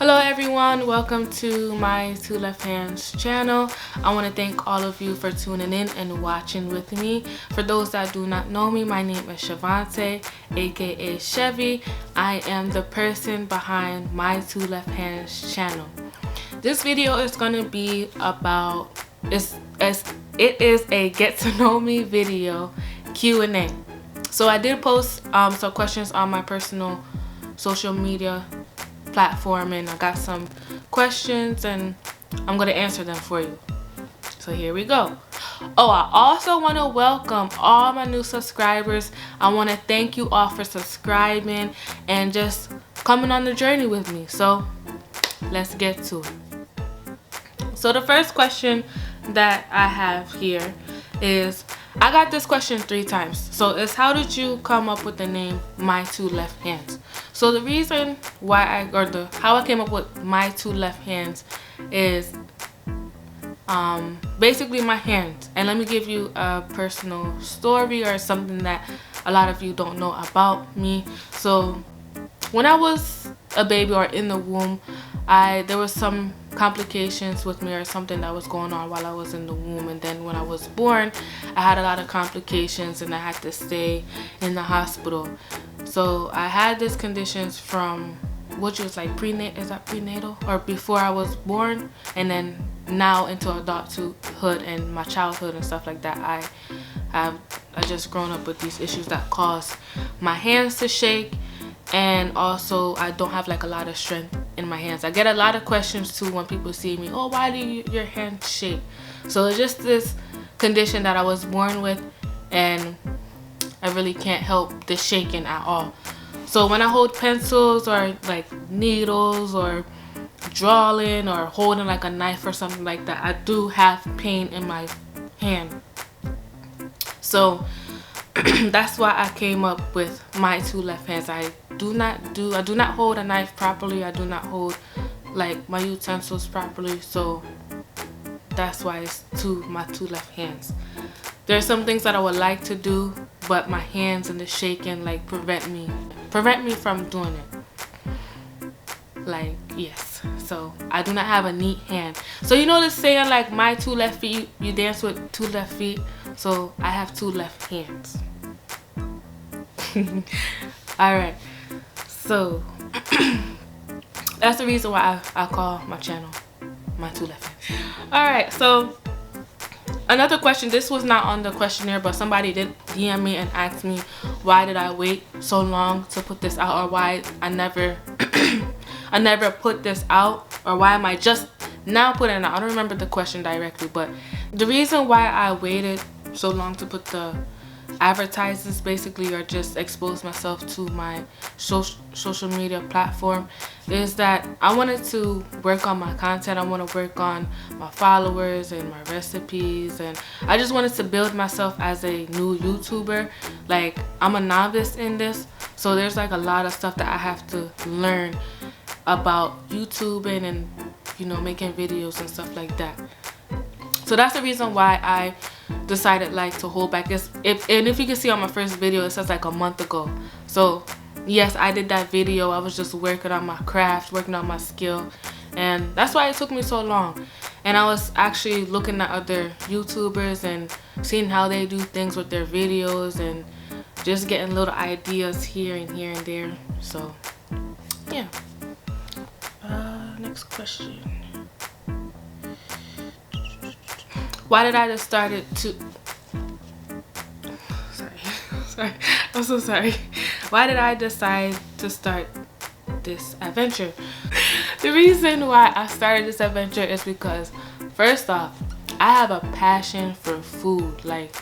Hello everyone, welcome to my Two Left Hands channel. I want to thank all of you for tuning in and watching with me. For those that do not know me, my name is Shavante, aka Chevy. I am the person behind my Two Left Hands channel. This video is going to be about, it is a get to know me video Q&A. So I did post some questions on my personal social media platform, and I got some questions and I'm going to answer them for you. So here we go. Oh, I also want to welcome all my new subscribers. I want to thank you all for subscribing and just coming on the journey with me. So let's get to it. So the first question that I have here is, I got this question 3 times. So it's, how did you come up with the name My Two Left Hands? So the reason why how I came up with My Two Left Hands is basically my hands. And let me give you a personal story or something that a lot of you don't know about me. So when I was a baby or in the womb, there was some complications with me or something that was going on while I was in the womb, and then when I was born I had a lot of complications and I had to stay in the hospital. So I had these conditions from, which was like prenatal or before I was born, and then now into adulthood and my childhood and stuff like that. I just grown up with these issues that cause my hands to shake, and also I don't have like a lot of strength in my hands. I get a lot of questions too when people see me, oh, why do your hands shake? So it's just this condition that I was born with, and I really can't help the shaking at all. So when I hold pencils or like needles or drawing or holding like a knife or something like that, I do have pain in my hand. So that's why I came up with My Two Left Hands. I do not hold a knife properly. I do not hold like my utensils properly. So that's why it's my two left hands. There's some things that I would like to do, but my hands and the shaking like prevent me from doing it. Like, yes. So I do not have a neat hand. So you know the saying like, my two left feet, you dance with 2 left feet. So I have 2 left hands. Alright, so that's the reason why I call my channel My Two Left Hands. Alright, so another question, this was not on the questionnaire, but somebody did DM me and ask me why did I wait so long to put this out, or why I never put this out, or why am I just now putting it out. I don't remember the question directly, but the reason why I waited so long to put the advertisements basically, or just expose myself to my social media platform, is that I wanted to work on my content. I want to work on my followers and my recipes, and I just wanted to build myself as a new YouTuber. Like, I'm a novice in this, so there's like a lot of stuff that I have to learn about YouTubing and, you know, making videos and stuff like that. So that's the reason why I decided like to hold back. If you can see on my first video, it says like a month ago. So yes, I did that video. I was just working on my craft, working on my skill, and that's why it took me so long. And I was actually looking at other YouTubers and seeing how they do things with their videos, and just getting little ideas here and there. So yeah. Next question. Why did I just start it to... Sorry. I'm so sorry. Why did I decide to start this adventure? The reason why I started this adventure is because, first off, I have a passion for food. Like,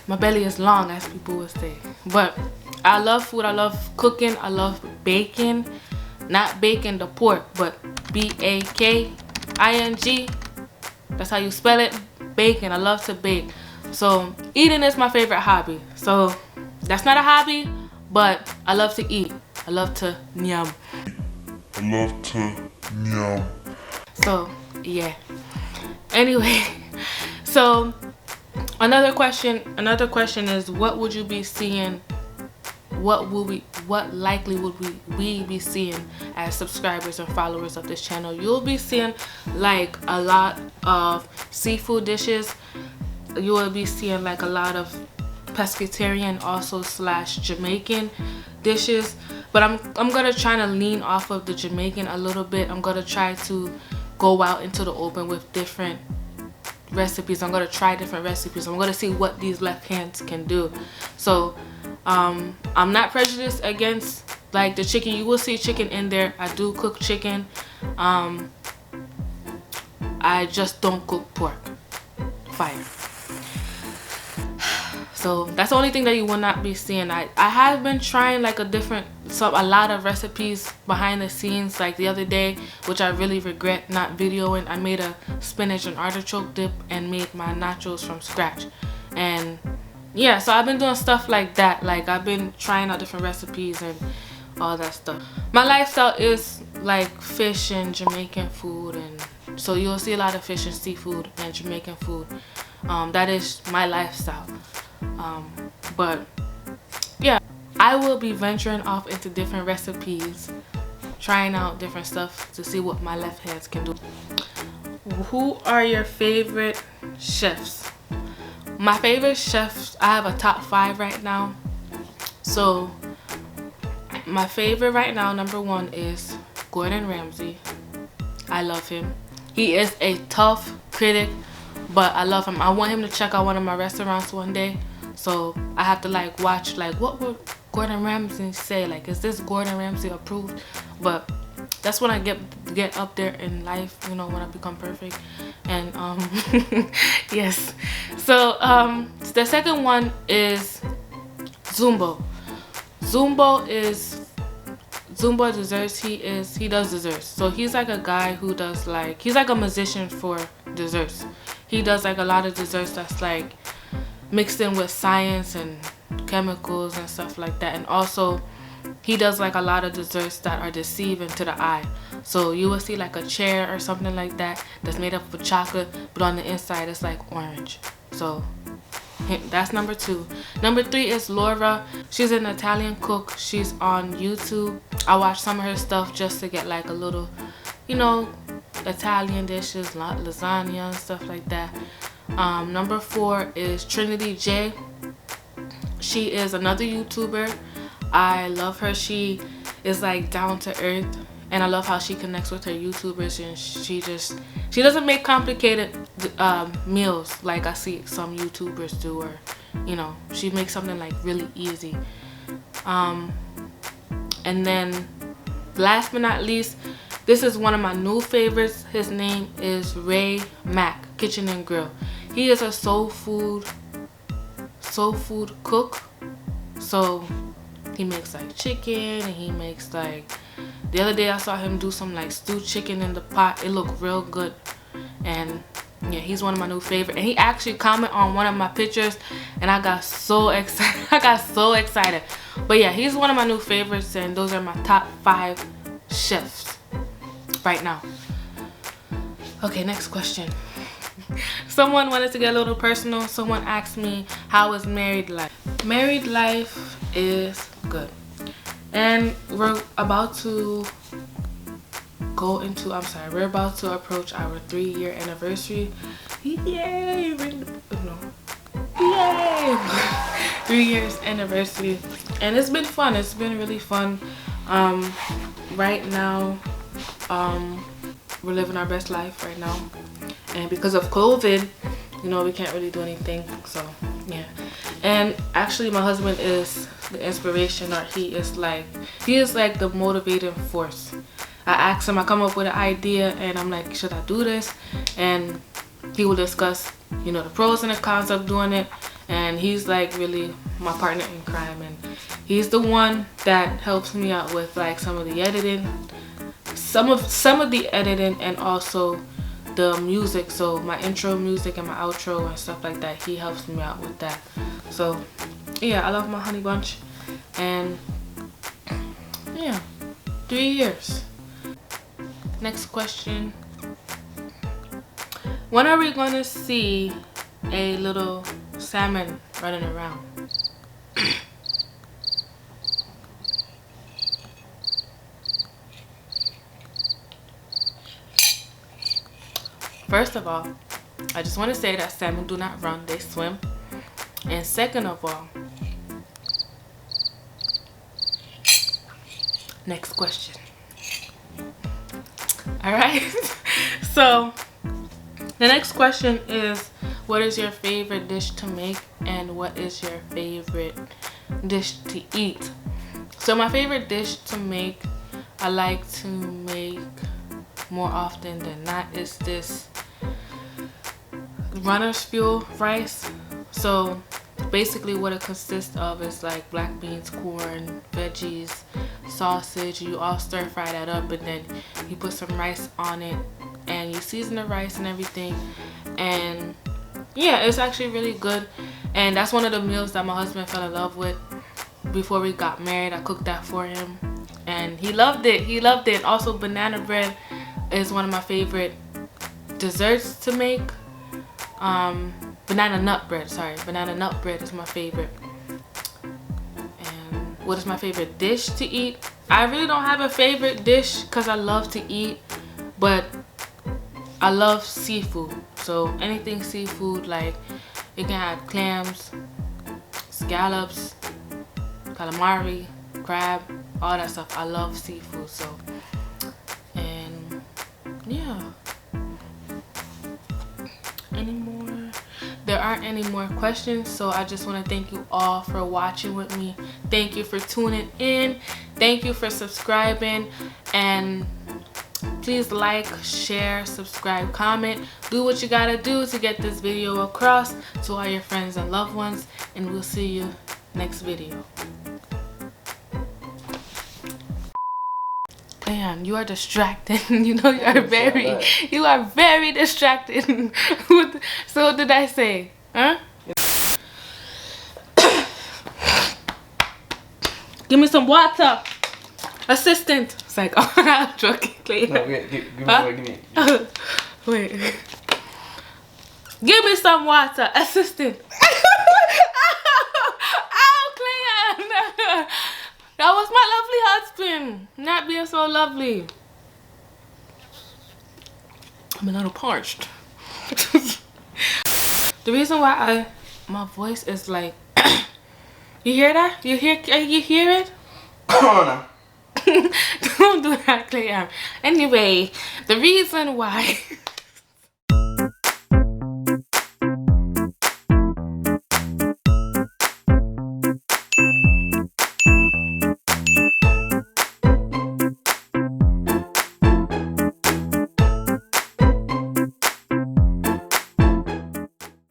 my belly is long, as people would say. But I love food. I love cooking. I love baking. Not baking the pork, but B-A-K-I-N-G. That's how you spell it. Bacon. I love to bake. So eating is my favorite hobby. So that's not a hobby, but I love to eat. I love to nyam. So yeah. Anyway, so another question is, what would you be seeing what likely would we be seeing as subscribers and followers of this channel. You'll be seeing like a lot of seafood dishes. You will be seeing like a lot of pescatarian also slash Jamaican dishes, but I'm gonna try to lean off of the Jamaican a little bit. I'm gonna try to go out into the open with different recipes. I'm gonna try different recipes. I'm gonna see what these left hands can do. So I'm not prejudiced against like the chicken. You will see chicken in there. I do cook chicken. I just don't cook pork. Fire. So that's the only thing that you will not be seeing. I have been trying like a lot of recipes behind the scenes. Like the other day, which I really regret not videoing, I made a spinach and artichoke dip and made my nachos from scratch. And yeah, so I've been doing stuff like that. Like I've been trying out different recipes and all that stuff. My lifestyle is like fish and Jamaican food, and so you'll see a lot of fish and seafood and Jamaican food. That is my lifestyle. But yeah, I will be venturing off into different recipes, trying out different stuff to see what my left hands can do. Who are your favorite chefs? My favorite chefs, I have a top 5 right now. So my favorite right now, number 1 is Gordon Ramsay. I love him. He is a tough critic, but I love him. I want him to check out one of my restaurants one day. So I have to like watch like what would Gordon Ramsay say, like is this Gordon Ramsay approved? But that's when I get up there in life, you know, when I become perfect. And yes. So the second one is Zumbo. Zumbo Desserts. He does desserts. So he's like a guy who does like, he's like a musician for desserts. He does like a lot of desserts that's like mixed in with science and chemicals and stuff like that. And also he does like a lot of desserts that are deceiving to the eye. So you will see like a chair or something like that that's made up of chocolate, but on the inside it's like orange. So that's number 2. Number 3 is Laura. She's an Italian cook. She's on YouTube. I watch some of her stuff just to get like a little, you know, Italian dishes, lasagna and stuff like that. Number 4 is Trinity J. She is another YouTuber. I love her. She is like down to earth, and I love how she connects with her YouTubers, and she doesn't make complicated meals like I see some YouTubers do, or you know, she makes something like really easy. And then last but not least, this is one of my new favorites. His name is Ray Mack, Kitchen and Grill. He is a soul food cook. So he makes like chicken, and he makes like, the other day I saw him do some like stewed chicken in the pot. It looked real good. And yeah, he's one of my new favorites. And he actually commented on one of my pictures, and I got so excited. But yeah, he's one of my new favorites, and those are my top 5 chefs right now. Okay, next question. Someone wanted to get a little personal. Someone asked me, how is married life? Married life is good. And we're about to we're about to approach our 3-year anniversary. Yay! Yay! 3 years anniversary. And it's been fun. It's been really fun. Right now, we're living our best life right now. And because of COVID, you know, we can't really do anything. So yeah. And actually my husband is the inspiration, or he is like the motivating force. I ask him, I come up with an idea and I'm like, should I do this? And he will discuss, you know, the pros and the cons of doing it. And he's like really my partner in crime, and he's the one that helps me out with like some of the editing, some of the editing, and also the music. So my intro music and my outro and stuff like that, he helps me out with that. So yeah, I love my honey bunch. And yeah, 3 years. Next question. When are we going to see a little salmon running around? First of all, I just want to say that salmon do not run, they swim. And second of all, next question. Alright, so the next question is, what is your favorite dish to make and what is your favorite dish to eat? So my favorite dish to make, I like to make more often than not, is this runner's fuel rice. So basically what it consists of is like black beans, corn, veggies, sausage. You all stir fry that up and then you put some rice on it and you season the rice and everything. And yeah, it's actually really good. And that's one of the meals that my husband fell in love with before we got married. I cooked that for him and he loved it. He loved it. Also, banana bread is one of my favorite desserts to make. Banana nut bread is my favorite. And what is my favorite dish to eat? I really don't have a favorite dish because I love to eat, but I love seafood. So anything seafood, like you can have clams, scallops, calamari, crab, all that stuff. I love seafood. So, and yeah. There aren't any more questions, so I just want to thank you all for watching with me. Thank you for tuning in. Thank you for subscribing, and please like, share, subscribe, comment. Do what you gotta do to get this video across to all your friends and loved ones, and we'll see you next video. Damn, you are distracted. You know you are very distracted. So what did I say? Huh? Give me some water. Assistant. It's like, oh, I'm joking. No, wait, give me. Wait. Give me some water. Assistant. Ow, Cleon. That was my lovely husband, not being so lovely. I'm a little parched. The reason why my voice is like, you hear that? You hear it? Come on now. Don't do that, Claire. Anyway, the reason why